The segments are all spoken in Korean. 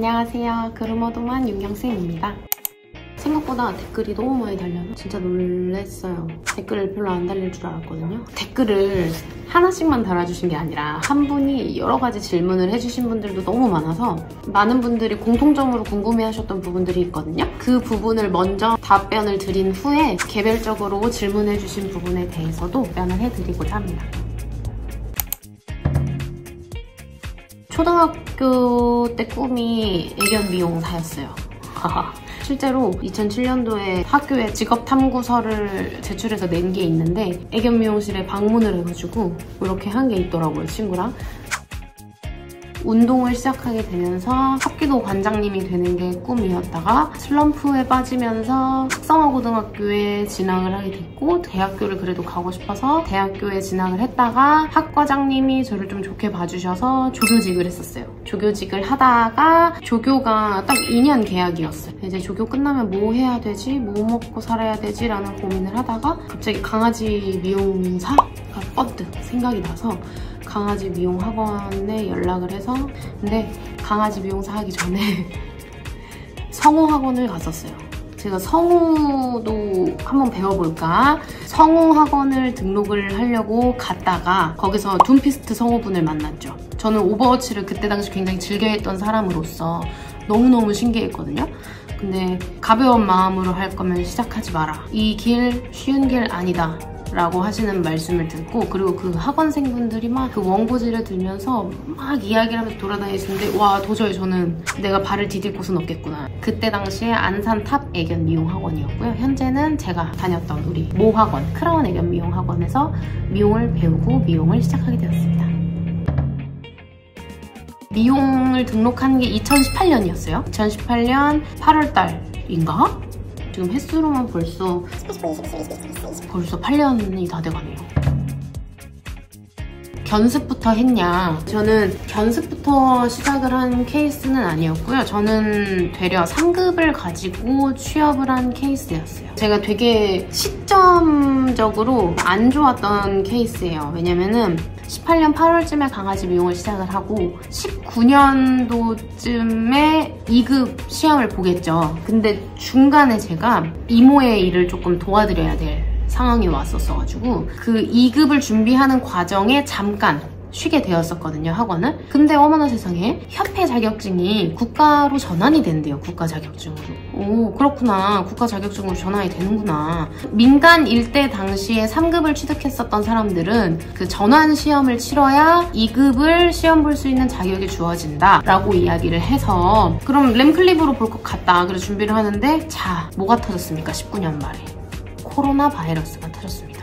안녕하세요. 그루머도만 윤경쌤입니다. 생각보다 댓글이 너무 많이 달려서 진짜 놀랬어요. 댓글을 별로 안 달릴 줄 알았거든요. 댓글을 하나씩만 달아주신 게 아니라 한 분이 여러 가지 질문을 해주신 분들도 너무 많아서 많은 분들이 공통적으로 궁금해하셨던 부분들이 있거든요. 그 부분을 먼저 답변을 드린 후에 개별적으로 질문해주신 부분에 대해서도 답변을 해드리고자 합니다. 초등학교 때 꿈이 애견 미용사였어요. 실제로 2007년도에 학교에 직업탐구서를 제출해서 낸 게 있는데 애견 미용실에 방문을 해가지고 이렇게 한 게 있더라고요, 친구랑. 운동을 시작하게 되면서 합기도 관장님이 되는 게 꿈이었다가 슬럼프에 빠지면서 특성화고등학교에 진학을 하게 됐고 대학교를 그래도 가고 싶어서 대학교에 진학을 했다가 학과장님이 저를 좀 좋게 봐주셔서 조교직을 했었어요. 조교직을 하다가 조교가 딱 2년 계약이었어요. 이제 조교 끝나면 뭐 해야 되지? 뭐 먹고 살아야 되지? 라는 고민을 하다가 갑자기 강아지 미용사가 번뜩 생각이 나서 강아지 미용 학원에 연락을 해서 근데 강아지 미용사 하기 전에 성우 학원을 갔었어요. 제가 성우도 한번 배워볼까? 성우 학원을 등록을 하려고 갔다가 거기서 둠피스트 성우분을 만났죠. 저는 오버워치를 그때 당시 굉장히 즐겨했던 사람으로서 너무너무 신기했거든요. 근데 가벼운 마음으로 할 거면 시작하지 마라. 이 길 쉬운 길 아니다. 라고 하시는 말씀을 듣고 그리고 그 학원생분들이 막 그 원고지를 들면서 막 이야기를 하면서 돌아다니시는데 와 도저히 저는 내가 발을 디딜 곳은 없겠구나. 그때 당시에 안산 탑 애견 미용 학원이었고요. 현재는 제가 다녔던 우리 모 학원 크라운 애견 미용 학원에서 미용을 배우고 미용을 시작하게 되었습니다. 미용을 등록한 게 2018년이었어요. 2018년 8월달인가? 지금 횟수로만 벌써 8년이 다 돼가네요. 견습부터 했냐? 저는 견습부터 시작을 한 케이스는 아니었고요. 저는 되려 3급을 가지고 취업을 한 케이스였어요. 제가 되게 시점적으로 안 좋았던 케이스예요. 왜냐면은 18년 8월쯤에 강아지 미용을 시작을 하고 19년도쯤에 2급 시험을 보겠죠. 근데 중간에 제가 이모의 일을 조금 도와드려야 될 상황이 왔었어가지고 그 2급을 준비하는 과정에 잠깐 쉬게 되었었거든요, 학원을. 근데 어머나 세상에 협회 자격증이 국가로 전환이 된대요, 국가 자격증으로. 오, 그렇구나. 국가 자격증으로 전환이 되는구나. 민간 일대 당시에 3급을 취득했었던 사람들은 그 전환 시험을 치러야 2급을 시험 볼 수 있는 자격이 주어진다 라고 이야기를 해서 그럼 램클립으로 볼 것 같다. 그래서 준비를 하는데 자, 뭐가 터졌습니까? 19년 말에. 코로나 바이러스가 터졌습니다.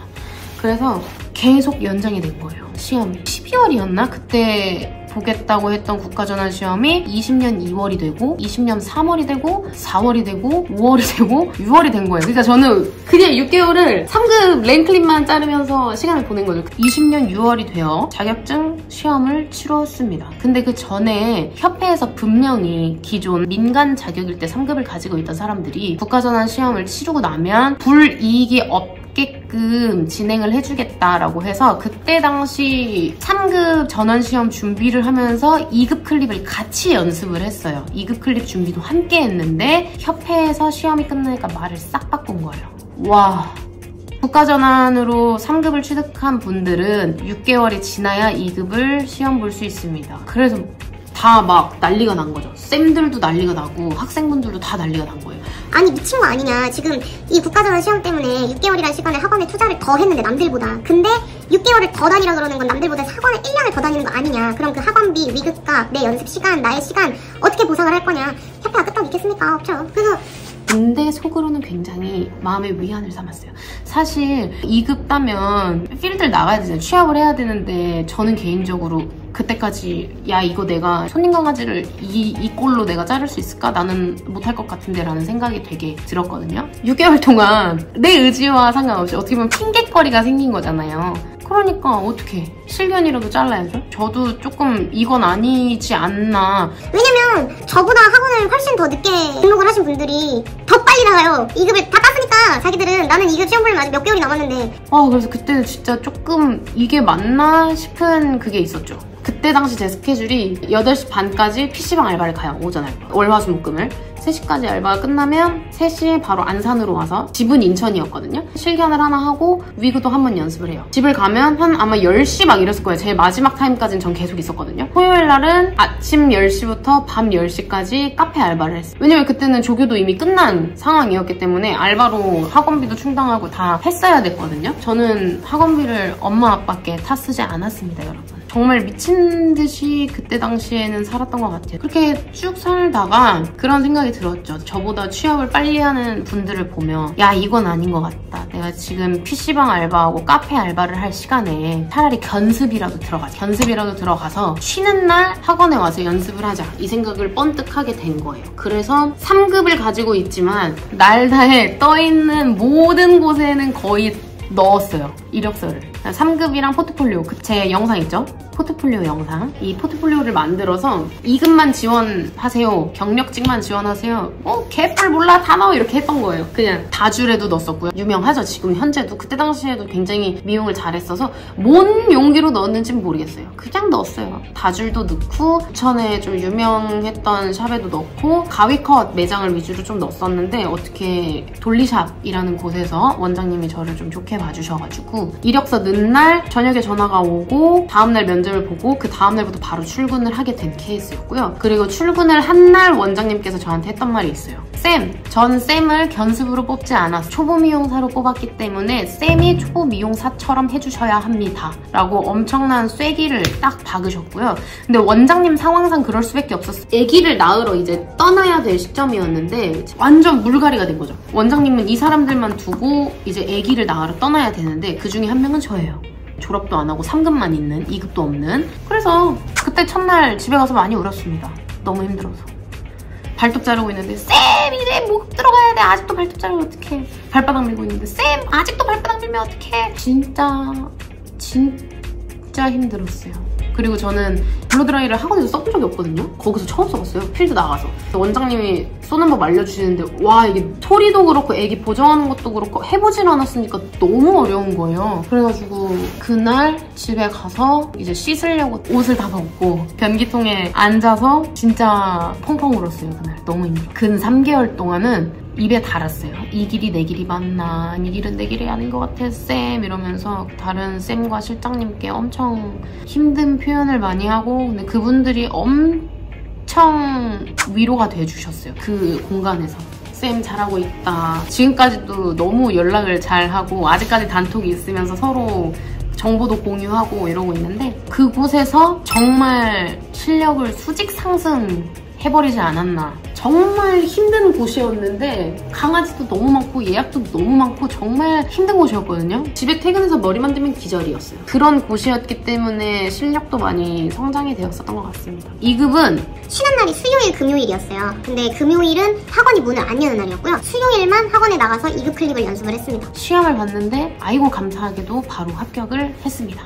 그래서 계속 연장이 된 거예요. 시험이 12월이었나? 그때 보겠다고 했던 국가전환 시험이 20년 2월이 되고 20년 3월이 되고 4월이 되고 5월이 되고 6월이 된 거예요. 그러니까 저는 그냥 6개월을 3급 랭클립만 자르면서 시간을 보낸 거죠. 20년 6월이 되어 자격증 시험을 치렀습니다. 근데 그 전에 협회에서 분명히 기존 민간 자격일 때 3급을 가지고 있던 사람들이 국가전환 시험을 치르고 나면 불이익이 없게끔 진행을 해주겠다라고 해서 그때 당시 3급 전환시험 준비를 하면서 2급 클립을 같이 연습을 했어요. 2급 클립 준비도 함께 했는데 협회에서 시험이 끝나니까 말을 싹 바꾼 거예요. 와, 국가전환으로 3급을 취득한 분들은 6개월이 지나야 2급을 시험 볼 수 있습니다. 그래서 다 막 난리가 난 거죠. 쌤들도 난리가 나고 학생분들도 다 난리가 난 거예요. 아니 미친 거 아니냐. 지금 이 국가전환 시험 때문에 6개월이라는 시간에 학원에 투자를 더 했는데 남들보다. 근데 6개월을 더 다니라 그러는 건 남들보다 학원을 1년을 더 다니는 거 아니냐. 그럼 그 학원비, 위급값, 내 연습 시간, 나의 시간 어떻게 보상을 할 거냐. 협회가 끄떡 있겠습니까? 없죠. 그래서 근데 속으로는 굉장히 마음의 위안을 삼았어요. 사실 2급 따면 필드를 나가야 되잖아요. 취업을 해야 되는데 저는 개인적으로 그때까지 야 이거 내가 손님 강아지를 이 꼴로 내가 자를 수 있을까? 나는 못할 것 같은데 라는 생각이 되게 들었거든요. 6개월 동안 내 의지와 상관없이 어떻게 보면 핑계거리가 생긴 거잖아요. 그러니까 어떻게 실견이라도 잘라야죠. 저도 조금 이건 아니지 않나. 왜냐면 저보다 학원을 훨씬 더 늦게 등록을 하신 분들이 더 빨리 나가요. 2급을 다 땄으니까 자기들은. 나는 2급 시험 보려면 아직 몇 개월이 남았는데. 그래서 그때는 진짜 조금 이게 맞나 싶은 그게 있었죠. 그때 당시 제 스케줄이 8시 반까지 PC방 알바를 가요. 오전 알바. 월화수목금을. 3시까지 알바가 끝나면 3시에 바로 안산으로 와서 집은 인천이었거든요. 실견을 하나 하고 위그도 한 번 연습을 해요. 집을 가면 한 아마 10시 막 이랬을 거예요. 제일 마지막 타임까지는 전 계속 있었거든요. 토요일 날은 아침 10시부터 밤 10시까지 카페 알바를 했어요. 왜냐면 그때는 조교도 이미 끝난 상황이었기 때문에 알바로 학원비도 충당하고 다 했어야 됐거든요. 저는 학원비를 엄마 아빠께 다 쓰지 않았습니다, 여러분. 정말 미친 듯이 그때 당시에는 살았던 것 같아요. 그렇게 쭉 살다가 그런 생각이 들었죠. 저보다 취업을 빨리 하는 분들을 보면 야, 이건 아닌 것 같다. 내가 지금 PC방 알바하고 카페 알바를 할 시간에 차라리 견습이라도 들어가서 쉬는 날 학원에 와서 연습을 하자. 이 생각을 번뜩하게 된 거예요. 그래서 3급을 가지고 있지만 날다에 떠있는 모든 곳에는 거의 넣었어요. 이력서를. 3급이랑 포트폴리오, 제 영상 있죠? 포트폴리오 영상. 이 포트폴리오를 만들어서 2급만 지원하세요. 경력직만 지원하세요. 개뿔 몰라 다 넣어 이렇게 했던 거예요. 그냥 다줄에도 넣었었고요. 유명하죠. 지금 현재도. 그때 당시에도 굉장히 미용을 잘했어서 뭔 용기로 넣었는지는 모르겠어요. 그냥 넣었어요. 다줄도 넣고 부천에 좀 유명했던 샵에도 넣고 가위컷 매장을 위주로 좀 넣었었는데 어떻게 돌리샵이라는 곳에서 원장님이 저를 좀 좋게 봐주셔가지고 이력서 넣은 날 저녁에 전화가 오고 다음날 면접을 보고 그 다음날부터 바로 출근을 하게 된 케이스였고요. 그리고 출근을 한 날 원장님께서 저한테 했던 말이 있어요. 쌤, 전 쌤을 견습으로 뽑지 않아서 초보 미용사로 뽑았기 때문에 쌤이 초보 미용사처럼 해주셔야 합니다. 라고 엄청난 쐐기를 딱 박으셨고요. 근데 원장님 상황상 그럴 수밖에 없었어요. 아기를 낳으러 이제 떠나야 될 시점이었는데 완전 물갈이가 된 거죠. 원장님은 이 사람들만 두고 이제 아기를 낳으러 떠나야 되는데 그 중에 한 명은 저예요. 졸업도 안 하고 3급만 있는, 2급도 없는. 그래서 그때 첫날 집에 가서 많이 울었습니다. 너무 힘들어서. 발톱 자르고 있는데 쌤 이제 목 들어가야 돼. 아직도 발톱 자르면 어떡해. 발바닥 밀고 있는데 쌤 아직도 발바닥 밀면 어떡해. 진짜 힘들었어요. 그리고 저는 블러드라이를 학원에서 써본 적이 없거든요. 거기서 처음 써봤어요. 필드 나가서. 원장님이 쏘는 법 알려주시는데 와, 이게 소리도 그렇고 애기 보정하는 것도 그렇고 해보질 않았으니까 너무 어려운 거예요. 그래가지고 그날 집에 가서 이제 씻으려고 옷을 다 벗고 변기통에 앉아서 진짜 펑펑 울었어요. 그날 너무 힘들어. 근 3개월 동안은 입에 달았어요. 이 길이 내 길이 맞나? 이 길은 내 길이 아닌 것 같아, 쌤. 이러면서 다른 쌤과 실장님께 엄청 힘든 표현을 많이 하고 근데 그분들이 엄청 위로가 돼주셨어요. 그 공간에서. 쌤 잘하고 있다. 지금까지도 너무 연락을 잘하고 아직까지 단톡이 있으면서 서로 정보도 공유하고 이러고 있는데 그곳에서 정말 실력을 수직 상승해버리지 않았나. 정말 힘든 곳이었는데 강아지도 너무 많고 예약도 너무 많고 정말 힘든 곳이었거든요. 집에 퇴근해서 머리만 대면 기절이었어요. 그런 곳이었기 때문에 실력도 많이 성장이 되었었던 것 같습니다. 2급은 쉬는 날이 수요일, 금요일이었어요. 근데 금요일은 학원이 문을 안 여는 날이었고요. 수요일만 학원에 나가서 2급 클립을 연습을 했습니다. 시험을 봤는데 아이고 감사하게도 바로 합격을 했습니다.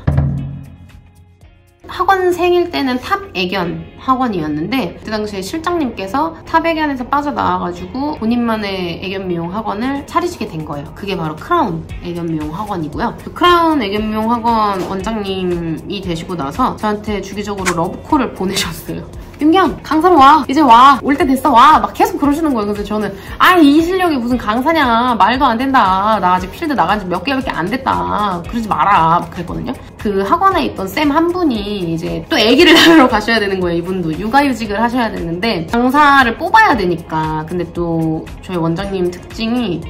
학원생일 때는 탑 애견 학원이었는데 그 당시에 실장님께서 탑 애견에서 빠져나와가지고 본인만의 애견 미용 학원을 차리시게 된 거예요. 그게 바로 크라운 애견 미용 학원이고요. 그 크라운 애견 미용 학원 원장님이 되시고 나서 저한테 주기적으로 러브콜을 보내셨어요. 윤경 강사로 와. 이제 와. 올 때 됐어. 와. 막 계속 그러시는 거예요. 그래서 저는 이 실력이 무슨 강사냐. 말도 안 된다. 나 아직 필드 나간 지 몇 개월밖에 안 됐다. 그러지 마라. 막 그랬거든요. 그 학원에 있던 쌤 한 분이 이제 또 아기를 낳으러 가셔야 되는 거예요. 이분도 육아휴직을 하셔야 되는데 강사를 뽑아야 되니까. 근데 또 저희 원장님 특징이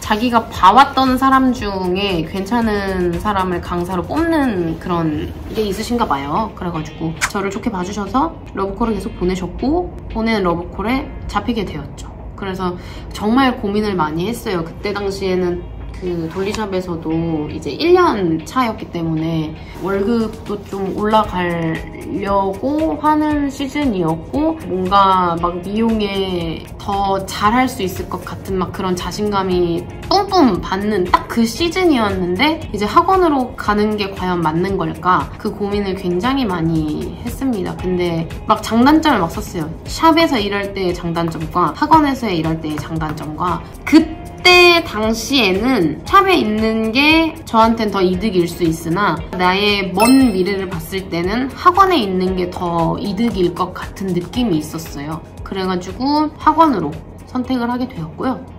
자기가 봐왔던 사람 중에 괜찮은 사람을 강사로 뽑는 그런 게 있으신가 봐요. 그래가지고 저를 좋게 봐주셔서 러브콜을 계속 보내셨고 보낸 러브콜에 잡히게 되었죠. 그래서 정말 고민을 많이 했어요. 그때 당시에는 그 돌리샵에서도 이제 1년 차였기 때문에 월급도 좀 올라가려고 하는 시즌이었고 뭔가 막 미용에 더 잘할 수 있을 것 같은 막 그런 자신감이 뿜뿜 받는 딱 그 시즌이었는데 이제 학원으로 가는 게 과연 맞는 걸까? 그 고민을 굉장히 많이 했습니다. 근데 막 장단점을 막 썼어요. 샵에서 일할 때의 장단점과 학원에서 일할 때의 장단점과 그때 그때 당시에는 샵에 있는 게 저한텐 더 이득일 수 있으나 나의 먼 미래를 봤을 때는 학원에 있는 게 더 이득일 것 같은 느낌이 있었어요. 그래가지고 학원으로 선택을 하게 되었고요.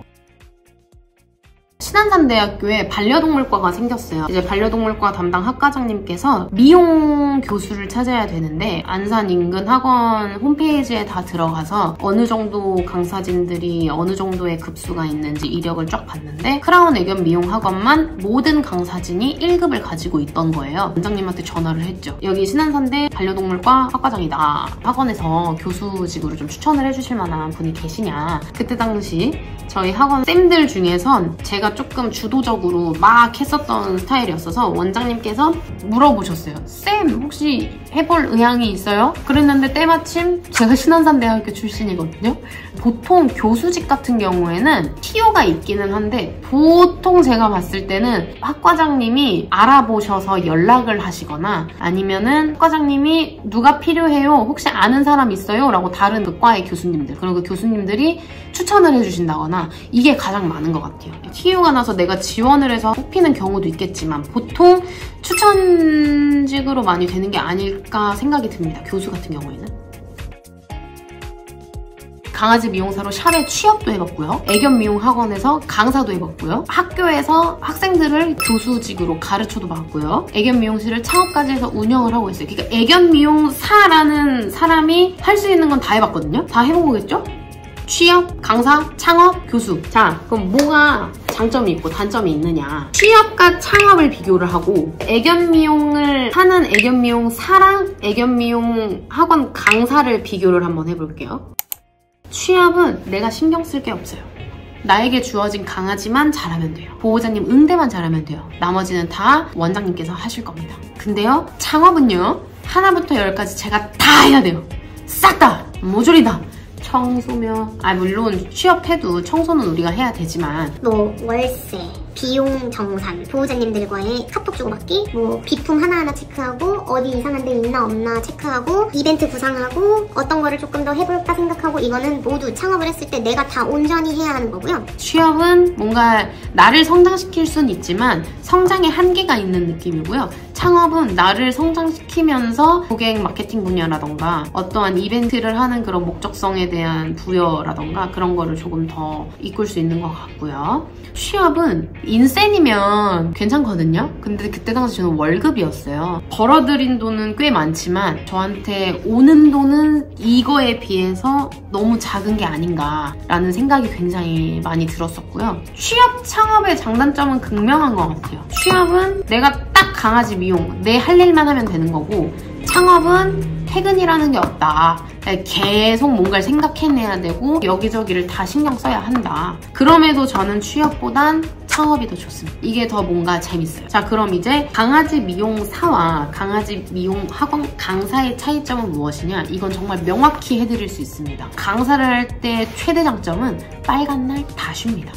신안산대학교에 반려동물과가 생겼어요. 이제 반려동물과 담당 학과장님께서 미용 교수를 찾아야 되는데 안산 인근 학원 홈페이지에 다 들어가서 어느 정도 강사진들이 어느 정도의 급수가 있는지 이력을 쫙 봤는데 크라운 애견 미용 학원만 모든 강사진이 1급을 가지고 있던 거예요. 원장님한테 전화를 했죠. 여기 신안산대 반려동물과 학과장이다. 학원에서 교수직으로 좀 추천을 해주실 만한 분이 계시냐. 그때 당시 저희 학원 쌤들 중에선 제가 조금 주도적으로 막 했었던 스타일이었어서 원장님께서 물어보셨어요. 쌤 혹시 해볼 의향이 있어요? 그랬는데 때마침 제가 신안산대학교 출신이거든요. 보통 교수직 같은 경우에는 TO가 있기는 한데 보통 제가 봤을 때는 학과장님이 알아보셔서 연락을 하시거나 아니면은 학과장님이 누가 필요해요? 혹시 아는 사람 있어요? 라고 다른 그 과의 교수님들 그리고 그 교수님들이 추천을 해주신다거나 이게 가장 많은 것 같아요. TO가 나서 내가 지원을 해서 뽑히는 경우도 있겠지만 보통 추천직으로 많이 되는 게 아닐까 생각이 듭니다. 교수 같은 경우에는. 강아지 미용사로 샵에 취업도 해봤고요. 애견 미용 학원에서 강사도 해봤고요. 학교에서 학생들을 교수직으로 가르쳐도 봤고요. 애견 미용실을 창업까지 해서 운영을 하고 있어요. 그러니까 애견 미용사라는 사람이 할 수 있는 건 다 해봤거든요. 다 해보겠죠? 취업, 강사, 창업, 교수. 자, 그럼 뭐가 장점이 있고 단점이 있느냐. 취업과 창업을 비교를 하고 애견 미용을 하는 애견 미용사랑 애견 미용 학원 강사를 비교를 한번 해볼게요. 취업은 내가 신경 쓸 게 없어요. 나에게 주어진 강아지만 잘하면 돼요. 보호자님 응대만 잘하면 돼요. 나머지는 다 원장님께서 하실 겁니다. 근데요, 창업은요, 하나부터 열까지 제가 다 해야 돼요. 싹 다! 모조리 다! 청소며 물론 취업해도 청소는 우리가 해야 되지만 뭐 월세, 비용 정산, 보호자님들과의 카톡 주고받기, 뭐 비품 하나하나 체크하고 어디 이상한 데 있나 없나 체크하고 이벤트 구상하고 어떤 거를 조금 더 해볼까 생각하고 이거는 모두 창업을 했을 때 내가 다 온전히 해야 하는 거고요. 취업은 뭔가 나를 성장시킬 수는 있지만 성장의 한계가 있는 느낌이고요. 창업은 나를 성장시키면서 고객 마케팅 분야라던가 어떠한 이벤트를 하는 그런 목적성에 대한 부여라던가 그런 거를 조금 더 이끌 수 있는 것 같고요. 취업은 인센이면 괜찮거든요. 근데 그때 당시 저는 월급이었어요. 벌어들인 돈은 꽤 많지만 저한테 오는 돈은 이거에 비해서 너무 작은 게 아닌가라는 생각이 굉장히 많이 들었었고요. 취업 창업의 장단점은 극명한 것 같아요. 취업은 내가 딱 강아지 미용, 내 할 일만 하면 되는 거고 창업은 퇴근이라는 게 없다. 계속 뭔가를 생각해내야 되고 여기저기를 다 신경 써야 한다. 그럼에도 저는 취업보단 창업이 더 좋습니다. 이게 더 뭔가 재밌어요. 자, 그럼 이제 강아지 미용사와 강아지 미용 학원 강사의 차이점은 무엇이냐? 이건 정말 명확히 해드릴 수 있습니다. 강사를 할 때 최대 장점은 빨간 날 다 쉽니다.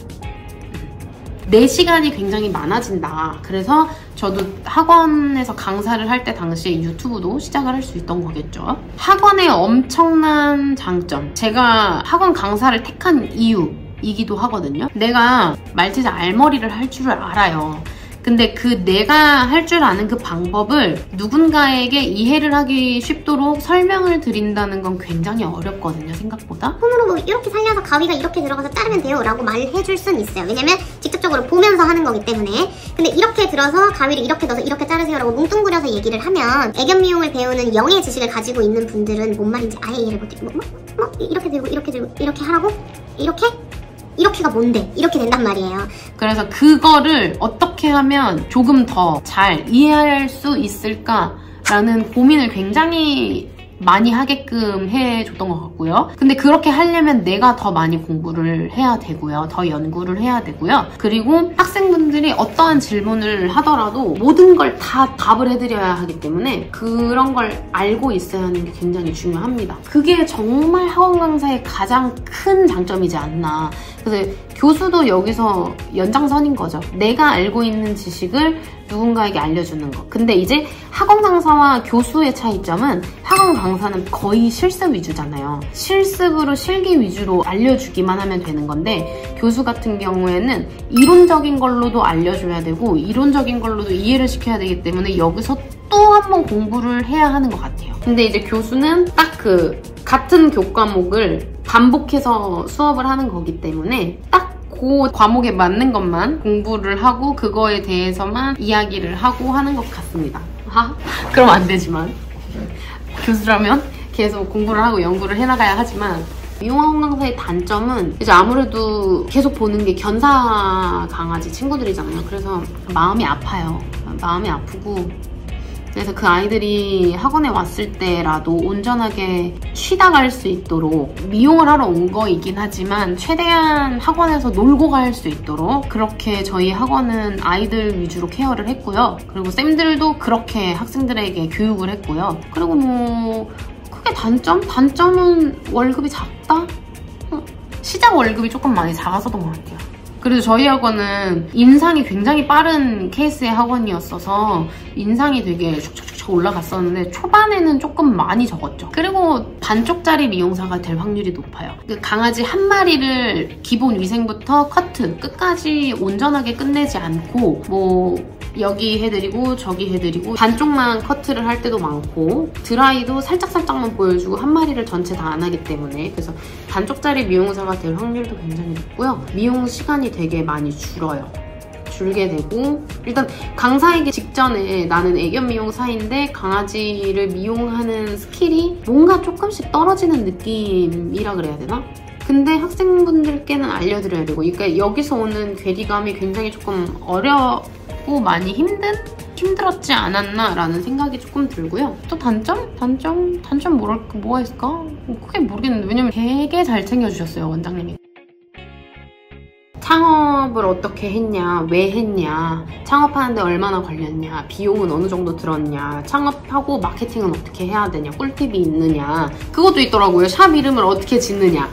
내 시간이 굉장히 많아진다. 그래서 저도 학원에서 강사를 할 때 당시에 유튜브도 시작을 할 수 있던 거겠죠. 학원의 엄청난 장점. 제가 학원 강사를 택한 이유이기도 하거든요. 내가 말티즈 알머리를 할 줄을 알아요. 근데 그 내가 할 줄 아는 그 방법을 누군가에게 이해를 하기 쉽도록 설명을 드린다는 건 굉장히 어렵거든요, 생각보다. 폼으로 뭐 이렇게 살려서 가위가 이렇게 들어가서 자르면 돼요 라고 말해줄 순 있어요. 왜냐면 직접적으로 보면서 하는 거기 때문에. 근데 이렇게 들어서 가위를 이렇게 넣어서 이렇게 자르세요 라고 뭉뚱그려서 얘기를 하면 애견 미용을 배우는 영의 지식을 가지고 있는 분들은 뭔 말인지 아예 이해를 못해요. 이렇게 들고 이렇게 들고 이렇게 하라고? 이렇게가 뭔데? 이렇게 된단 말이에요. 그래서 그거를 어떻게 하면 조금 더 잘 이해할 수 있을까라는 고민을 굉장히 많이 하게끔 해줬던 것 같고요. 근데 그렇게 하려면 내가 더 많이 공부를 해야 되고요. 더 연구를 해야 되고요. 그리고 학생분들이 어떠한 질문을 하더라도 모든 걸 다 답을 해드려야 하기 때문에 그런 걸 알고 있어야 하는 게 굉장히 중요합니다. 그게 정말 학원 강사의 가장 큰 장점이지 않나. 그래서 교수도 여기서 연장선인 거죠. 내가 알고 있는 지식을 누군가에게 알려주는 거. 근데 이제 학원 강사와 교수의 차이점은 학원 강사는 거의 실습 위주잖아요. 실습으로 실기 위주로 알려주기만 하면 되는 건데 교수 같은 경우에는 이론적인 걸로도 알려줘야 되고 이론적인 걸로도 이해를 시켜야 되기 때문에 여기서 또 한 번 공부를 해야 하는 것 같아요. 근데 이제 교수는 딱 그 같은 교과목을 반복해서 수업을 하는 거기 때문에 딱 그 과목에 맞는 것만 공부를 하고 그거에 대해서만 이야기를 하고 하는 것 같습니다. 그럼 안 되지만 교수라면 계속 공부를 하고 연구를 해나가야 하지만 미용학원 강사의 단점은 이제 아무래도 계속 보는 게 견사 강아지 친구들이잖아요. 그래서 마음이 아파요. 마음이 아프고 그래서 그 아이들이 학원에 왔을 때라도 온전하게 쉬다 갈 수 있도록 미용을 하러 온 거이긴 하지만 최대한 학원에서 놀고 갈 수 있도록 그렇게 저희 학원은 아이들 위주로 케어를 했고요. 그리고 쌤들도 그렇게 학생들에게 교육을 했고요. 그리고 뭐 크게 단점은 월급이 작다? 시작 월급이 조금 많이 작아서던 것 같아요. 그래도 저희 학원은 인상이 굉장히 빠른 케이스의 학원이었어서 인상이 되게 슉슉슉 올라갔었는데 초반에는 조금 많이 적었죠. 그리고 반쪽짜리 미용사가 될 확률이 높아요. 그 강아지 한 마리를 기본 위생부터 커트 끝까지 온전하게 끝내지 않고 뭐 여기 해드리고 저기 해드리고 반쪽만 커트를 할 때도 많고 드라이도 살짝살짝만 보여주고 한 마리를 전체 다 안 하기 때문에 그래서 반쪽짜리 미용사가 될 확률도 굉장히 높고요. 미용 시간이 되게 많이 줄게 되고 일단 강사이기 직전에 나는 애견 미용사인데 강아지를 미용하는 스킬이 뭔가 조금씩 떨어지는 느낌이라 그래야 되나? 근데 학생분들께는 알려드려야 되고 그러니까 여기서 오는 괴리감이 굉장히 조금 어렵고 많이 힘들었지 않았나 라는 생각이 조금 들고요. 또 단점 뭐가 있을까? 크게 모르겠는데 왜냐면 되게 잘 챙겨주셨어요, 원장님이. 창업을 어떻게 했냐, 왜 했냐, 창업하는데 얼마나 걸렸냐, 비용은 어느 정도 들었냐, 창업하고 마케팅은 어떻게 해야 되냐, 꿀팁이 있느냐 그것도 있더라고요. 샵 이름을 어떻게 짓느냐.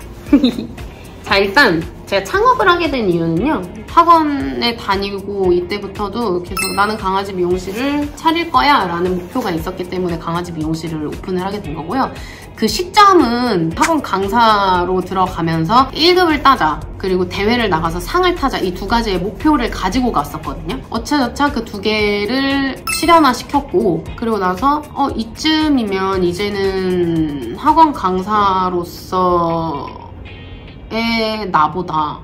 자, 일단 제가 창업을 하게 된 이유는요. 학원에 다니고 이때부터도 계속 나는 강아지 미용실을 차릴 거야 라는 목표가 있었기 때문에 강아지 미용실을 오픈을 하게 된 거고요. 그 시점은 학원 강사로 들어가면서 1급을 따자 그리고 대회를 나가서 상을 타자 이 두 가지의 목표를 가지고 갔었거든요. 어차저차 그 두 개를 실현화시켰고 그리고 나서 이쯤이면 이제는 학원 강사로서 나보다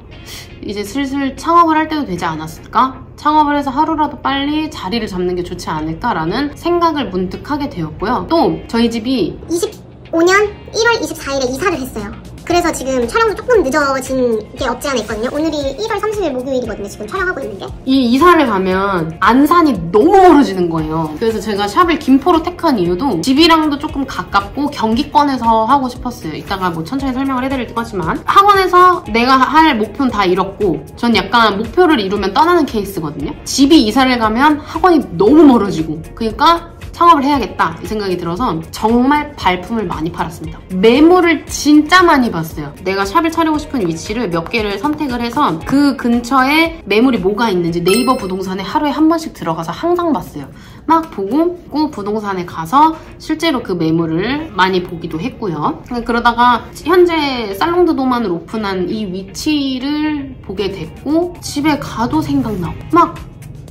이제 슬슬 창업을 할 때도 되지 않았을까? 창업을 해서 하루라도 빨리 자리를 잡는 게 좋지 않을까라는 생각을 문득 하게 되었고요. 또 저희 집이 25년 1월 24일에 이사를 했어요. 그래서 지금 촬영도 조금 늦어진 게 없지 않아 있거든요. 오늘이 1월 30일 목요일이거든요. 지금 촬영하고 있는 게. 이 이사를 가면 안산이 너무 멀어지는 거예요. 그래서 제가 샵을 김포로 택한 이유도 집이랑도 조금 가깝고 경기권에서 하고 싶었어요. 이따가 뭐 천천히 설명을 해드릴 거지만 학원에서 내가 할 목표는 다 이뤘고 전 약간 목표를 이루면 떠나는 케이스거든요. 집이 이사를 가면 학원이 너무 멀어지고 그러니까 창업을 해야겠다 이 생각이 들어서 정말 발품을 많이 팔았습니다. 매물을 진짜 많이 봤어요. 내가 샵을 차리고 싶은 위치를 몇 개를 선택을 해서 그 근처에 매물이 뭐가 있는지 네이버 부동산에 하루에 한 번씩 들어가서 항상 봤어요. 막 보고 부동산에 가서 실제로 그 매물을 많이 보기도 했고요. 그러다가 현재 살롱드 도만을 오픈한 이 위치를 보게 됐고 집에 가도 생각나고 막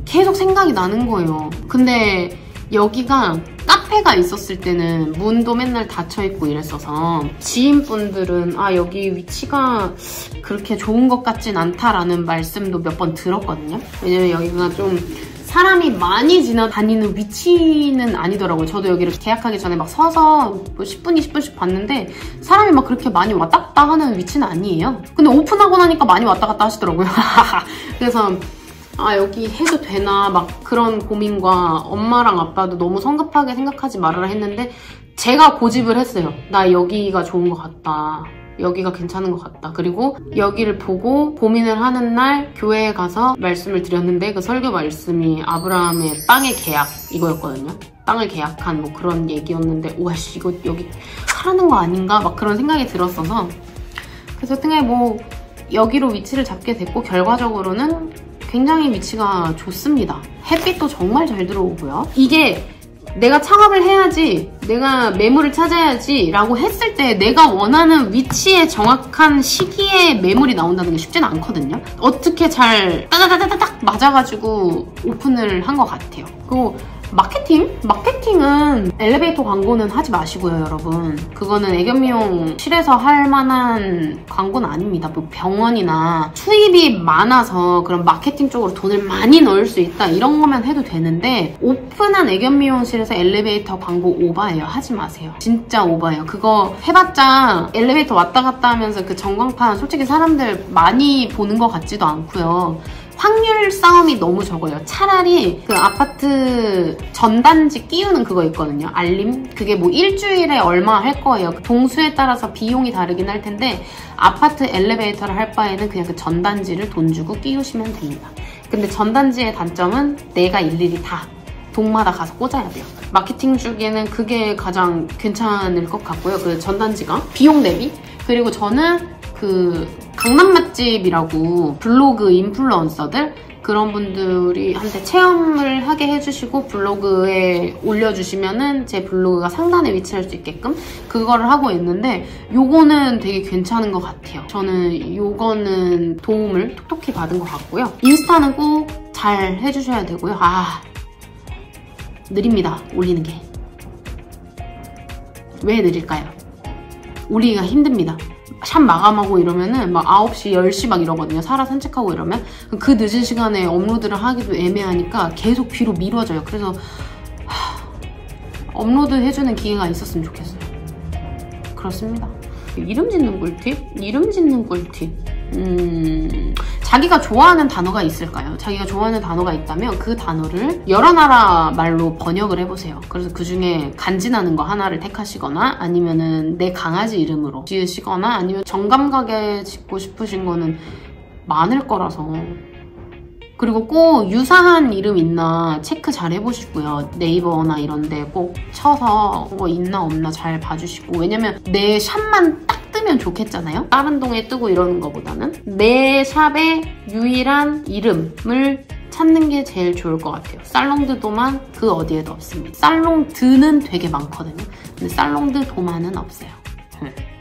계속 생각이 나는 거예요. 근데 여기가 카페가 있었을 때는 문도 맨날 닫혀있고 이랬어서 지인분들은 여기 위치가 그렇게 좋은 것 같진 않다라는 말씀도 몇 번 들었거든요. 왜냐면 여기가 좀 사람이 많이 지나다니는 위치는 아니더라고요. 저도 여기를 계약하기 전에 막 서서 뭐 10분, 20분씩 봤는데 사람이 막 그렇게 많이 왔다 갔다 하는 위치는 아니에요. 근데 오픈하고 나니까 많이 왔다 갔다 하시더라고요. 그래서 여기 해도 되나 막 그런 고민과 엄마랑 아빠도 너무 성급하게 생각하지 말아라 했는데 제가 고집을 했어요. 나 여기가 좋은 것 같다. 여기가 괜찮은 것 같다. 그리고 여기를 보고 고민을 하는 날 교회에 가서 말씀을 드렸는데 그 설교 말씀이 아브라함의 땅의 계약 이거였거든요. 땅을 계약한 뭐 그런 얘기였는데 와씨 이거 여기 하라는 거 아닌가? 막 그런 생각이 들었어서 그래서 등에 뭐 여기로 위치를 잡게 됐고 결과적으로는 굉장히 위치가 좋습니다. 햇빛도 정말 잘 들어오고요. 이게 내가 창업을 해야지, 내가 매물을 찾아야지 라고 했을 때 내가 원하는 위치에 정확한 시기에 매물이 나온다는 게 쉽지는 않거든요. 어떻게 잘 따다다다닥 맞아가지고 오픈을 한 것 같아요. 그리고 마케팅은 엘리베이터 광고는 하지 마시고요, 여러분. 그거는 애견미용실에서 할 만한 광고는 아닙니다. 뭐 병원이나 수입이 많아서 그런 마케팅 쪽으로 돈을 많이 넣을 수 있다 이런 거면 해도 되는데 오픈한 애견미용실에서 엘리베이터 광고 오바예요. 하지 마세요. 진짜 오바예요. 그거 해봤자 엘리베이터 왔다 갔다 하면서 그 전광판 솔직히 사람들 많이 보는 것 같지도 않고요. 확률 싸움이 너무 적어요. 차라리 그 아파트 전단지 끼우는 그거 있거든요. 알림? 그게 뭐 일주일에 얼마 할 거예요. 동수에 따라서 비용이 다르긴 할 텐데 아파트 엘리베이터를 할 바에는 그냥 그 전단지를 돈 주고 끼우시면 됩니다. 근데 전단지의 단점은 내가 일일이 다 동마다 가서 꽂아야 돼요. 마케팅 중에는 그게 가장 괜찮을 것 같고요. 그 전단지가 비용 대비. 그리고 저는 그 강남 맛집이라고 블로그 인플루언서들 그런 분들이 한테 체험을 하게 해주시고 블로그에 올려주시면은 제 블로그가 상단에 위치할 수 있게끔 그거를 하고 있는데 요거는 되게 괜찮은 것 같아요. 저는 요거는 도움을 톡톡히 받은 것 같고요. 인스타는 꼭 잘 해주셔야 되고요. 느립니다. 올리는 게. 왜 느릴까요? 올리기가 힘듭니다. 샵 마감하고 이러면은 막 9시, 10시 막 이러거든요. 사라 산책하고 이러면. 그 늦은 시간에 업로드를 하기도 애매하니까 계속 뒤로 미뤄져요. 그래서 업로드 해주는 기회가 있었으면 좋겠어요. 그렇습니다. 이름 짓는 꿀팁? 이름 짓는 꿀팁. 자기가 좋아하는 단어가 있을까요? 자기가 좋아하는 단어가 있다면 그 단어를 여러 나라 말로 번역을 해보세요. 그래서 그 중에 간지나는 거 하나를 택하시거나 아니면은 내 강아지 이름으로 지으시거나 아니면 정감가게 짓고 싶으신 거는 많을 거라서. 그리고 꼭 유사한 이름 있나 체크 잘 해보시고요. 네이버나 이런 데 꼭 쳐서 뭐 있나 없나 잘 봐주시고. 왜냐면 내 샵만 딱 뜨면 좋겠잖아요. 다른 동에 뜨고 이러는 것보다는 내 샵의 유일한 이름을 찾는 게 제일 좋을 것 같아요. 살롱드 도만 그 어디에도 없습니다. 살롱드는 되게 많거든요. 근데 살롱드 도만은 없어요.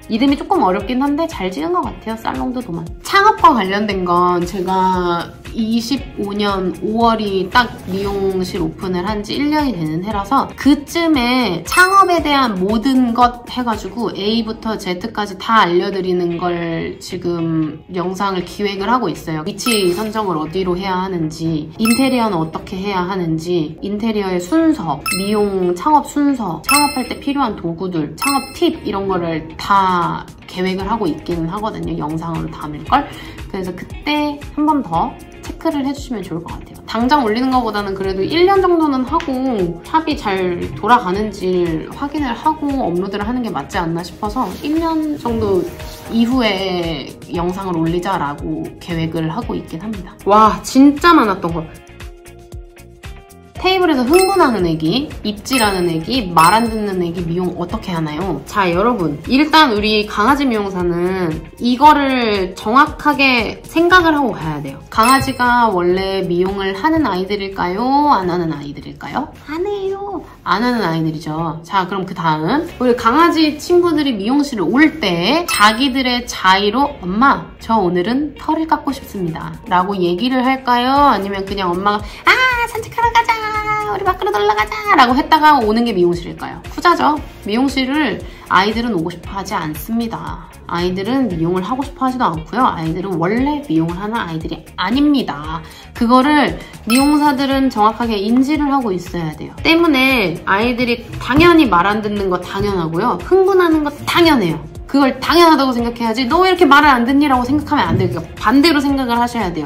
이름이 조금 어렵긴 한데 잘 지은 것 같아요. 살롱드 도만. 창업과 관련된 건 제가 25년 5월이 딱 미용실 오픈을 한 지 1년이 되는 해라서 그쯤에 창업에 대한 모든 것 해가지고 A부터 Z까지 다 알려드리는 걸 지금 영상을 기획을 하고 있어요. 위치 선정을 어디로 해야 하는지, 인테리어는 어떻게 해야 하는지, 인테리어의 순서, 미용 창업 순서, 창업할 때 필요한 도구들, 창업 팁 이런 거를 다 계획을 하고 있기는 하거든요. 영상으로 담을 걸. 그래서 그때 한 번 더 체크를 해주시면 좋을 것 같아요. 당장 올리는 것보다는 그래도 1년 정도는 하고 샵이 잘 돌아가는지 확인을 하고 업로드를 하는 게 맞지 않나 싶어서 1년 정도 이후에 영상을 올리자라고 계획을 하고 있긴 합니다. 와, 진짜 많았던 거. 테이블에서 흥분하는 애기, 입질하는 애기, 말 안 듣는 애기 미용 어떻게 하나요? 자, 여러분, 일단 우리 강아지 미용사는 이거를 정확하게 생각을 하고 가야 돼요. 강아지가 원래 미용을 하는 아이들일까요? 안 하는 아이들일까요? 안 해요. 안 하는 아이들이죠. 자, 그럼 그 다음 우리 강아지 친구들이 미용실에 올 때 자기들의 자의로 엄마, 저 오늘은 털을 깎고 싶습니다 라고 얘기를 할까요? 아니면 그냥 엄마가 산책하러 가자, 우리 밖으로 놀러 가자 라고 했다가 오는 게 미용실일까요? 후자죠. 미용실을 아이들은 오고 싶어 하지 않습니다. 아이들은 미용을 하고 싶어 하지도 않고요. 아이들은 원래 미용을 하는 아이들이 아닙니다. 그거를 미용사들은 정확하게 인지를 하고 있어야 돼요. 때문에 아이들이 당연히 말 안 듣는 거 당연하고요. 흥분하는 거 당연해요. 그걸 당연하다고 생각해야지 너 왜 이렇게 말을 안 듣니? 라고 생각하면 안 돼요. 그러니까 반대로 생각을 하셔야 돼요.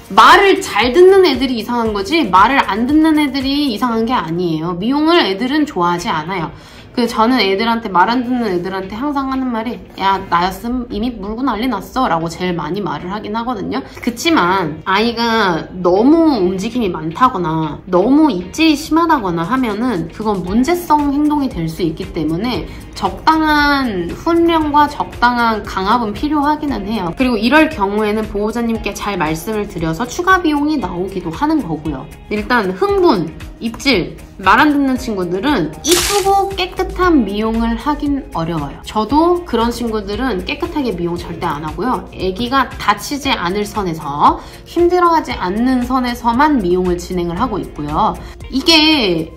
말을 잘 듣는 애들이 이상한 거지 말을 안 듣는 애들이 이상한 게 아니에요. 미용을 애들은 좋아하지 않아요. 그래서 저는 애들한테, 말 안 듣는 애들한테 항상 하는 말이 야, 나였으면 이미 물고 난리 났어 라고 제일 많이 말을 하긴 하거든요. 그치만 아이가 너무 움직임이 많다거나 너무 입질이 심하다거나 하면은 그건 문제성 행동이 될 수 있기 때문에 적당한 훈련과 적당한 강압은 필요하기는 해요. 그리고 이럴 경우에는 보호자님께 잘 말씀을 드려서 추가 비용이 나오기도 하는 거고요. 일단 흥분, 입질, 말 안 듣는 친구들은 이쁘고 깨끗한 미용을 하긴 어려워요. 저도 그런 친구들은 깨끗하게 미용 절대 안 하고요. 애기가 다치지 않을 선에서, 힘들어하지 않는 선에서만 미용을 진행을 하고 있고요. 이게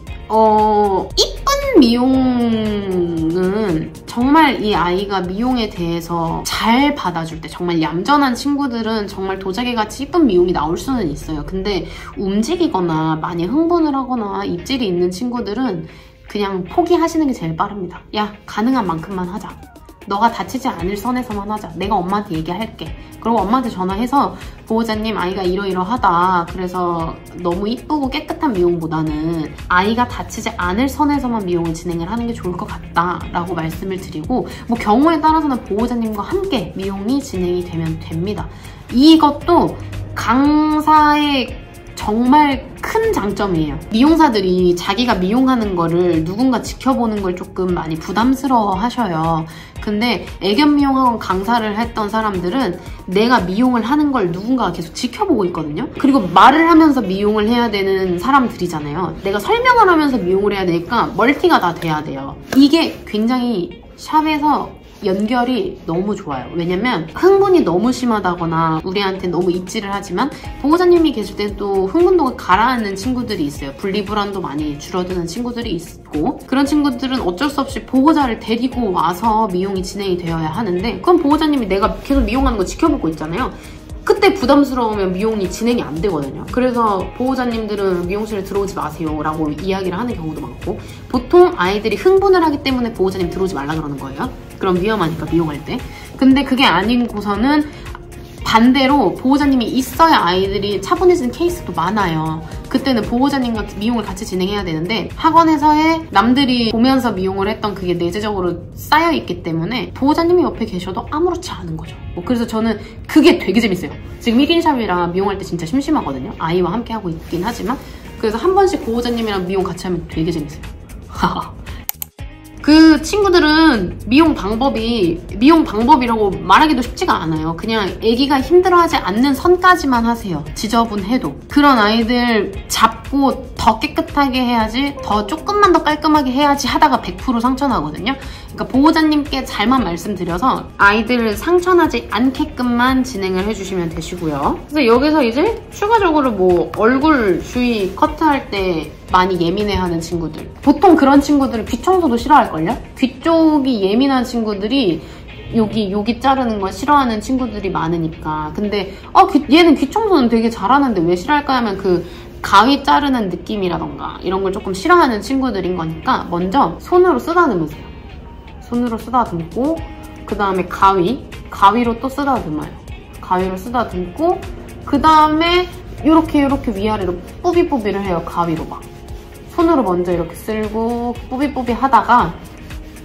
이쁜 미용은 정말 이 아이가 미용에 대해서 잘 받아줄 때, 정말 얌전한 친구들은 정말 도자기같이 이쁜 미용이 나올 수는 있어요. 근데 움직이거나 많이 흥분을 하거나 입질이 있는 친구들은 그냥 포기하시는 게 제일 빠릅니다. 야, 가능한 만큼만 하자. 너가 다치지 않을 선에서만 하자. 내가 엄마한테 얘기할게. 그리고 엄마한테 전화해서 보호자님, 아이가 이러이러하다. 그래서 너무 이쁘고 깨끗한 미용보다는 아이가 다치지 않을 선에서만 미용을 진행을 하는 게 좋을 것 같다 라고 말씀을 드리고, 뭐 경우에 따라서는 보호자님과 함께 미용이 진행이 되면 됩니다. 이것도 강사의 정말 큰 장점이에요. 미용사들이 자기가 미용하는 거를 누군가 지켜보는 걸 조금 많이 부담스러워 하셔요. 근데 애견 미용학원 강사를 했던 사람들은 내가 미용을 하는 걸 누군가가 계속 지켜보고 있거든요. 그리고 말을 하면서 미용을 해야 되는 사람들이잖아요. 내가 설명을 하면서 미용을 해야 되니까 멀티가 다 돼야 돼요. 이게 굉장히 샵에서 연결이 너무 좋아요. 왜냐면 흥분이 너무 심하다거나 우리한테 너무 입질을 하지만 보호자님이 계실 때 또 흥분도가 가라앉는 친구들이 있어요. 분리불안도 많이 줄어드는 친구들이 있고, 그런 친구들은 어쩔 수 없이 보호자를 데리고 와서 미용이 진행이 되어야 하는데, 그럼 보호자님이 내가 계속 미용하는 거 지켜보고 있잖아요. 그때 부담스러우면 미용이 진행이 안 되거든요. 그래서 보호자님들은 미용실에 들어오지 마세요 라고 이야기를 하는 경우도 많고, 보통 아이들이 흥분을 하기 때문에 보호자님 들어오지 말라 그러는 거예요. 그럼 위험하니까 미용할 때. 근데 그게 아닌 곳에는 반대로 보호자님이 있어야 아이들이 차분해지는 케이스도 많아요. 그때는 보호자님과 미용을 같이 진행해야 되는데 학원에서의 남들이 보면서 미용을 했던 그게 내재적으로 쌓여있기 때문에 보호자님이 옆에 계셔도 아무렇지 않은 거죠. 그래서 저는 그게 되게 재밌어요. 지금 1인 샵이라 미용할 때 진짜 심심하거든요. 아이와 함께 하고 있긴 하지만. 그래서 한 번씩 보호자님이랑 미용 같이 하면 되게 재밌어요. 그 친구들은 미용 방법이라고 말하기도 쉽지가 않아요. 그냥 애기가 힘들어하지 않는 선까지만 하세요. 지저분해도. 그런 아이들 잡고 더 깨끗하게 해야지, 더 조금만 더 깔끔하게 해야지 하다가 100% 상처나거든요. 그러니까 보호자님께 잘만 말씀드려서 아이들 상처나지 않게끔만 진행을 해주시면 되시고요. 그래서 여기서 이제 추가적으로 뭐 얼굴 주위 커트할 때 많이 예민해하는 친구들, 보통 그런 친구들은 귀 청소도 싫어할걸요? 귀 쪽이 예민한 친구들이 여기 자르는 거 싫어하는 친구들이 많으니까. 근데 얘는 귀 청소는 되게 잘하는데 왜 싫어할까 하면 그 가위 자르는 느낌이라던가 이런 걸 조금 싫어하는 친구들인 거니까 먼저 손으로 쓰다듬으세요. 손으로 쓰다듬고, 그 다음에 가위로 또 쓰다듬어요. 가위로 쓰다듬고, 그 다음에 이렇게 위아래로 뿌비뿌비를 해요. 가위로 막. 손으로 먼저 이렇게 쓸고 뿌비뿌비 하다가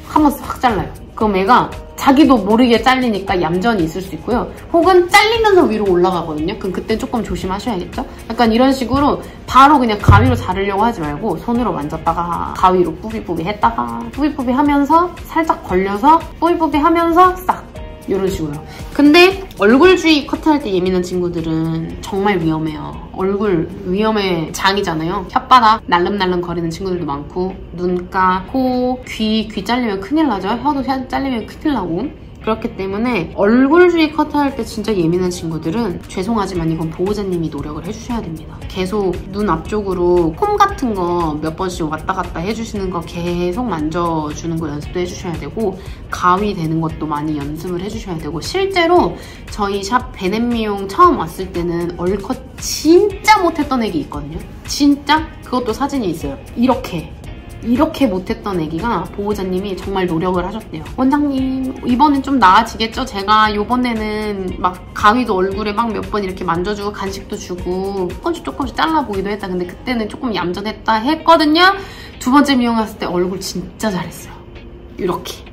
한번 싹 잘라요. 그럼 애가 자기도 모르게 잘리니까 얌전히 있을 수 있고요. 혹은 잘리면서 위로 올라가거든요. 그럼 그때 조금 조심하셔야겠죠? 약간 이런 식으로 바로 그냥 가위로 자르려고 하지 말고 손으로 만졌다가 가위로 뿌비뿌비 했다가 뿌비뿌비 하면서 살짝 걸려서 뿌비뿌비 하면서 싹, 이런 식으로요. 근데 얼굴 주위 커트할 때 예민한 친구들은 정말 위험해요. 얼굴 위험의 장이잖아요. 혓바닥 날름날름 거리는 친구들도 많고, 눈가, 코, 귀 잘리면 큰일 나죠. 혀도 잘리면 큰일 나고. 그렇기 때문에 얼굴 주위 커트할 때 진짜 예민한 친구들은 죄송하지만 이건 보호자님이 노력을 해주셔야 됩니다. 계속 눈 앞쪽으로 콤 같은 거 몇 번씩 왔다 갔다 해주시는 거 계속 만져주는 거 연습도 해주셔야 되고, 가위 되는 것도 많이 연습을 해주셔야 되고, 실제로 저희 샵 베넷 미용 처음 왔을 때는 얼컷 진짜 못했던 애기 있거든요. 진짜? 그것도 사진이 있어요. 이렇게 못했던 애기가 보호자님이 정말 노력을 하셨대요. 원장님, 이번엔 좀 나아지겠죠? 제가 이번에는 막 가위도 얼굴에 막 몇 번 이렇게 만져주고 간식도 주고 조금씩 잘라보기도 했다. 근데 그때는 조금 얌전했다 했거든요. 두 번째 미용 갔을 때 얼굴 진짜 잘했어요. 이렇게.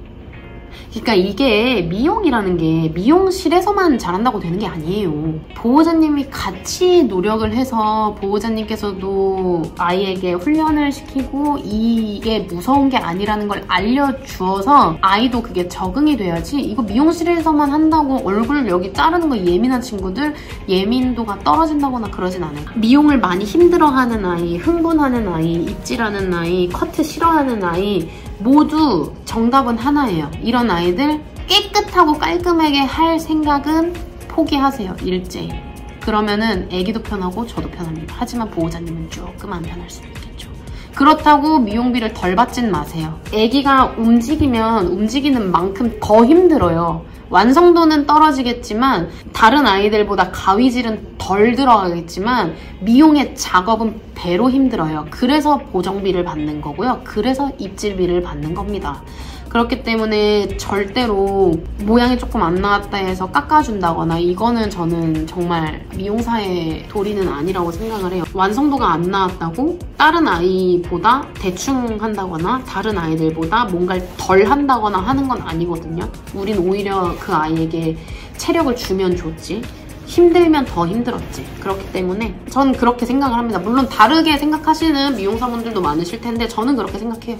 그러니까 이게 미용이라는 게 미용실에서만 잘한다고 되는 게 아니에요. 보호자님이 같이 노력을 해서 보호자님께서도 아이에게 훈련을 시키고 이게 무서운 게 아니라는 걸 알려주어서 아이도 그게 적응이 돼야지, 이거 미용실에서만 한다고 얼굴 여기 자르는 거 예민한 친구들 예민도가 떨어진다거나 그러진 않아요. 미용을 많이 힘들어하는 아이, 흥분하는 아이, 입질하는 아이, 커트 싫어하는 아이 모두 정답은 하나예요. 이런 아이들 깨끗하고 깔끔하게 할 생각은 포기하세요. 일제히. 그러면은 애기도 편하고 저도 편합니다. 하지만 보호자님은 조금 안 편할 수도 있겠죠. 그렇다고 미용비를 덜 받진 마세요. 애기가 움직이면 움직이는 만큼 더 힘들어요. 완성도는 떨어지겠지만 다른 아이들보다 가위질은 덜 들어가겠지만 미용의 작업은 배로 힘들어요. 그래서 보정비를 받는 거고요. 그래서 입질비를 받는 겁니다. 그렇기 때문에 절대로 모양이 조금 안 나왔다 해서 깎아준다거나 이거는 저는 정말 미용사의 도리는 아니라고 생각을 해요. 완성도가 안 나왔다고 다른 아이보다 대충 한다거나 다른 아이들보다 뭔가를 덜 한다거나 하는 건 아니거든요. 우린 오히려 그 아이에게 체력을 주면 좋지 힘들면 더 힘들었지. 그렇기 때문에 전 그렇게 생각을 합니다. 물론 다르게 생각하시는 미용사분들도 많으실 텐데 저는 그렇게 생각해요.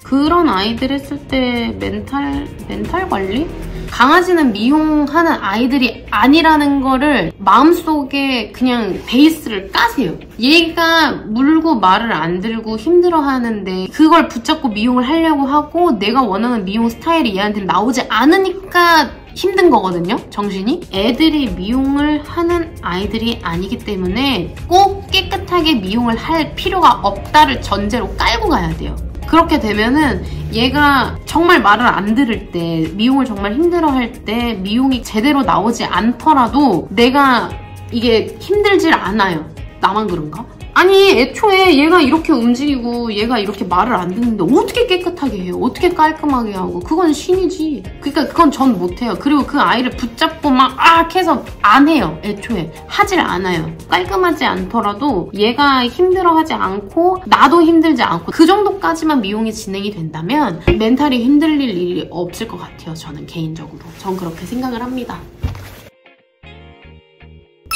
그런 아이들 했을 때 멘탈 관리? 강아지는 미용하는 아이들이 아니라는 거를 마음속에 그냥 베이스를 까세요. 얘가 물고 말을 안 들고 힘들어하는데 그걸 붙잡고 미용을 하려고 하고 내가 원하는 미용 스타일이 얘한테 나오지 않으니까 힘든 거거든요, 정신이. 애들이 미용을 하는 아이들이 아니기 때문에 꼭 깨끗하게 미용을 할 필요가 없다를 전제로 깔고 가야 돼요. 그렇게 되면은 얘가 정말 말을 안 들을 때, 미용을 정말 힘들어할 때 미용이 제대로 나오지 않더라도 내가 이게 힘들질 않아요. 나만 그런가? 아니 애초에 얘가 이렇게 움직이고 얘가 이렇게 말을 안 듣는데 어떻게 깨끗하게 해요? 어떻게 깔끔하게 하고? 그건 신이지. 그러니까 그건 전 못해요. 그리고 그 아이를 붙잡고 막 해서 안 해요. 애초에 하질 않아요. 깔끔하지 않더라도 얘가 힘들어하지 않고 나도 힘들지 않고 그 정도까지만 미용이 진행이 된다면 멘탈이 흔들릴 일이 없을 것 같아요. 저는 개인적으로. 전 그렇게 생각을 합니다.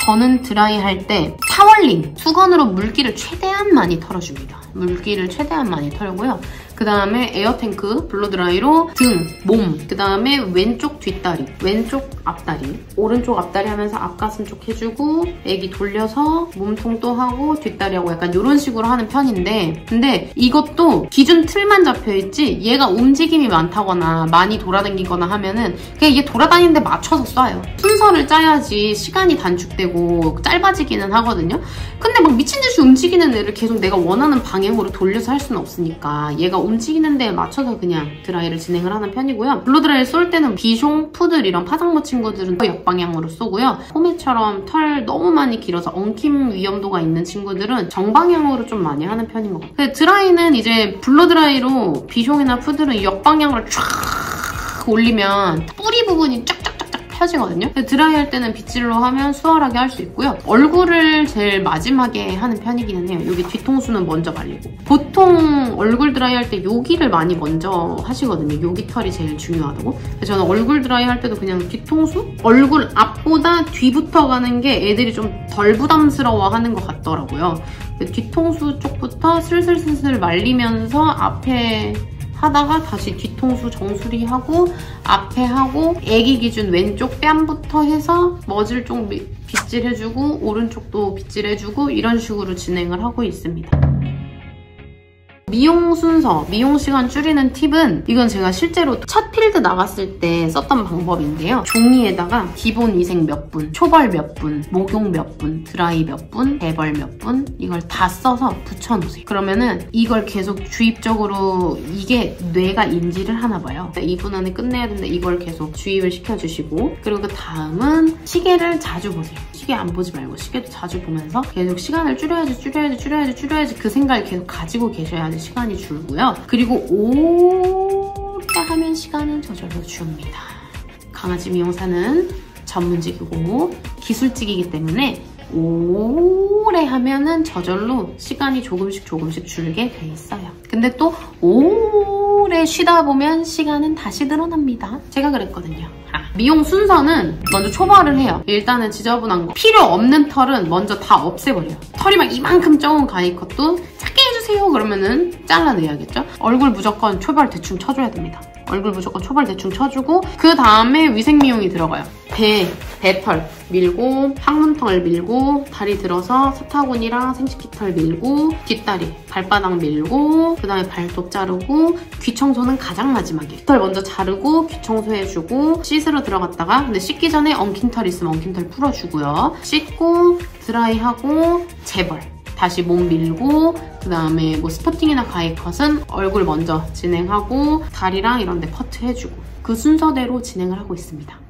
저는 드라이 할 때 타월링, 수건으로 물기를 최대한 많이 털어줍니다. 물기를 최대한 많이 털고요. 그 다음에 에어탱크 블로드라이로 등, 몸, 그 다음에 왼쪽 뒷다리, 왼쪽 앞다리, 오른쪽 앞다리 하면서 앞가슴 쪽 해주고 애기 돌려서 몸통도 하고 뒷다리하고 약간 이런 식으로 하는 편인데, 근데 이것도 기준 틀만 잡혀있지 얘가 움직임이 많다거나 많이 돌아다니거나 하면은 그냥 얘 돌아다니는데 맞춰서 쏴요. 순서를 짜야지 시간이 단축되고 짧아지기는 하거든요. 근데 막 미친듯이 움직이는 애를 계속 내가 원하는 방향으로 돌려서 할 수는 없으니까 얘가 움직이는 데에 맞춰서 그냥 드라이를 진행을 하는 편이고요. 블로드라이를 쏠 때는 비숑, 푸들 이런 파장모 친구들은 역방향으로 쏘고요. 포메처럼 털 너무 많이 길어서 엉킴 위험도가 있는 친구들은 정방향으로 좀 많이 하는 편인 것 같아요. 드라이는 이제 블로드라이로 비숑이나 푸들은 역방향으로 쫙 올리면 뿌리 부분이 쫙쫙 펴지거든요. 드라이 할 때는 빗질로 하면 수월하게 할 수 있고요. 얼굴을 제일 마지막에 하는 편이기는 해요. 여기 뒤통수는 먼저 말리고. 보통 얼굴 드라이 할 때 여기를 많이 먼저 하시거든요. 여기 털이 제일 중요하다고. 저는 얼굴 드라이 할 때도 그냥 뒤통수? 얼굴 앞보다 뒤부터 가는 게 애들이 좀 덜 부담스러워 하는 것 같더라고요. 뒤통수 쪽부터 슬슬슬슬 말리면서 앞에 하다가 다시 뒤통수 정수리하고 앞에 하고 애기 기준 왼쪽 뺨부터 해서 머질 쪽 빗질해주고 오른쪽도 빗질해주고 이런 식으로 진행을 하고 있습니다. 미용 순서, 미용 시간 줄이는 팁은 이건 제가 실제로 첫 필드 나갔을 때 썼던 방법인데요. 종이에다가 기본 이색 몇 분, 초벌 몇 분, 목용 몇 분, 드라이 몇 분, 대벌 몇 분 이걸 다 써서 붙여놓으세요. 그러면은 이걸 계속 주입적으로 이게 뇌가 인지를 하나 봐요. 2분 안에 끝내야 되는데 이걸 계속 주입을 시켜주시고 그리고 그 다음은 시계를 자주 보세요. 시계 안 보지 말고 시계도 자주 보면서 계속 시간을 줄여야지 그 생각을 계속 가지고 계셔야지 시간이 줄고요. 그리고 오래 하면 시간은 저절로 줍니다. 강아지 미용사는 전문직이고 기술직이기 때문에 오래 하면은 저절로 시간이 조금씩 줄게 돼 있어요. 근데 또 오래 근데 쉬다 보면 시간은 다시 늘어납니다. 제가 그랬거든요. 미용 순서는 먼저 초벌을 해요. 일단은 지저분한 거, 필요 없는 털은 먼저 다 없애버려요. 털이 막 이만큼 적은 가위컷도 작게 해주세요 그러면은 잘라내야겠죠? 얼굴 무조건 초벌 대충 쳐줘야 됩니다. 얼굴 무조건 초벌 대충 쳐주고 그 다음에 위생 미용이 들어가요. 배털 밀고, 항문털 밀고, 다리 들어서 사타구니랑 생식기털 밀고, 뒷다리, 발바닥 밀고, 그 다음에 발톱 자르고, 귀 청소는 가장 마지막에. 털 먼저 자르고 귀 청소해주고 씻으러 들어갔다가 근데 씻기 전에 엉킨 털 있으면 엉킨 털 풀어주고요. 씻고 드라이하고 재벌. 다시 몸 밀고 그 다음에 뭐 스포팅이나 가위컷은 얼굴 먼저 진행하고 다리랑 이런 데 커트 해주고 그 순서대로 진행을 하고 있습니다.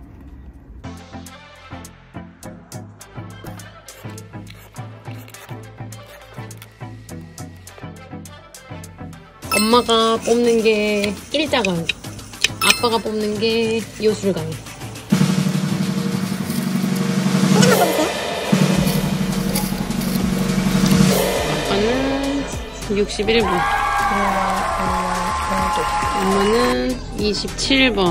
엄마가 뽑는 게 일자가위, 아빠가 뽑는 게 요술가위. 아빠는 61번, 엄마는 27번.